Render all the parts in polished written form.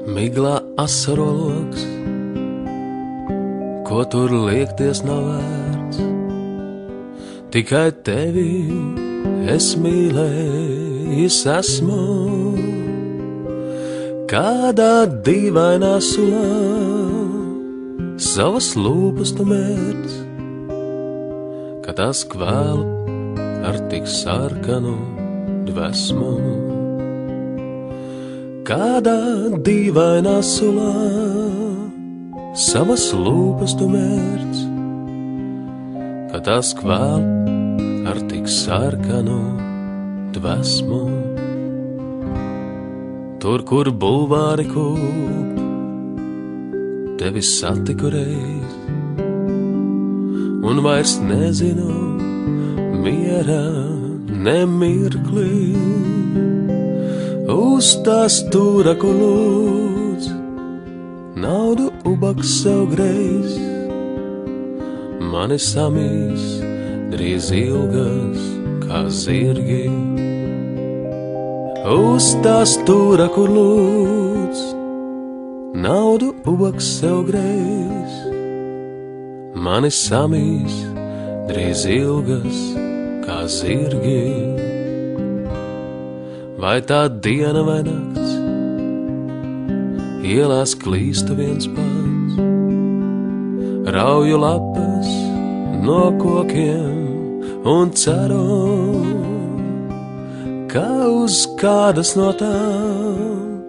Miglā asaroloks, ko tur liekties nav vērts. Tikai tevi es mīlējis esmu, kādā dīvainā sulā savas lūpas tu mērc, kad tās kvēl ar tik sarkanu dvēsmu. Kādā dīvainā sulā savas lūpas tu mērc, kad tās kvēl ar tik sarkanu dvēsmu. Tur, kur bulvāri kūp, tevi satiku reiz, un vairs nezinu miera nemirklī. Uz tās stūra, ko lūdz, naudu ubaks sev greiz, mani samīs drīz ilgas kā zirgi. Uz tās stūra, kur lūdz, naudu ubaks sev greiz, mani samīs drīz ilgas kā zirgi. Vai tā diena vai nakts, ielās klīstu viens pats, rauju lapas no kokiem un ceru, ka uz kādas no tām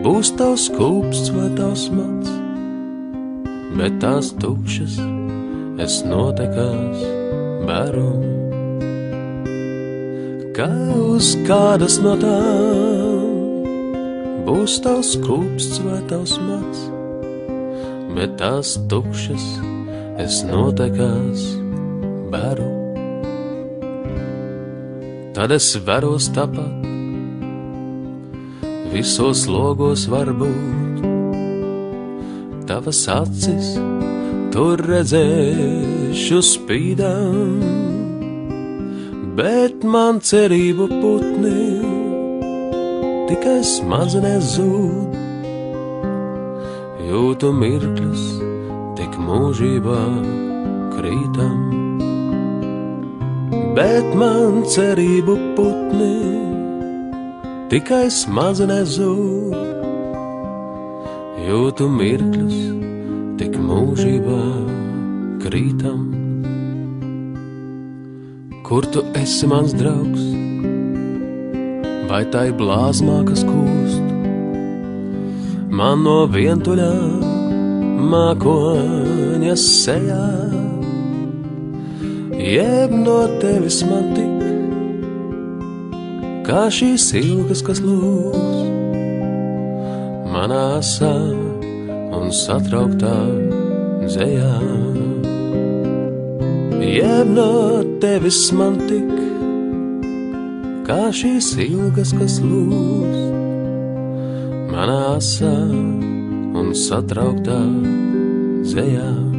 būs tavs kūpsts vai tavs mats, bet tās tukšas es notekās beru. Ka uz kādas no tām būs tavs kūpsts vai tavs mats, bet tās tukšas es notekās beru. Tad es veros tāpat, visos logos var būt, tavas acis tur redzēšu spīdam, bet man cerību putni tikai smadzenēs zūd. Jūtu mirkļus tik mūžībā krītam, bet man cerību putni tikai smadzenēs zūd. Jūtu mirkļus tik mūžībā krītam. Kur tu esi, mans draugs, vai tai blāzmā, kas kūst, man no vientuļā mākoņa sejā, jeb no tevis man tik, kā šīs ilgas, kas lūs, manā asā un satrauktā dzējā. Jeb no tevis man tik, kā šīs ilgas, kas lūst, manā asā un satrauktā dzējā.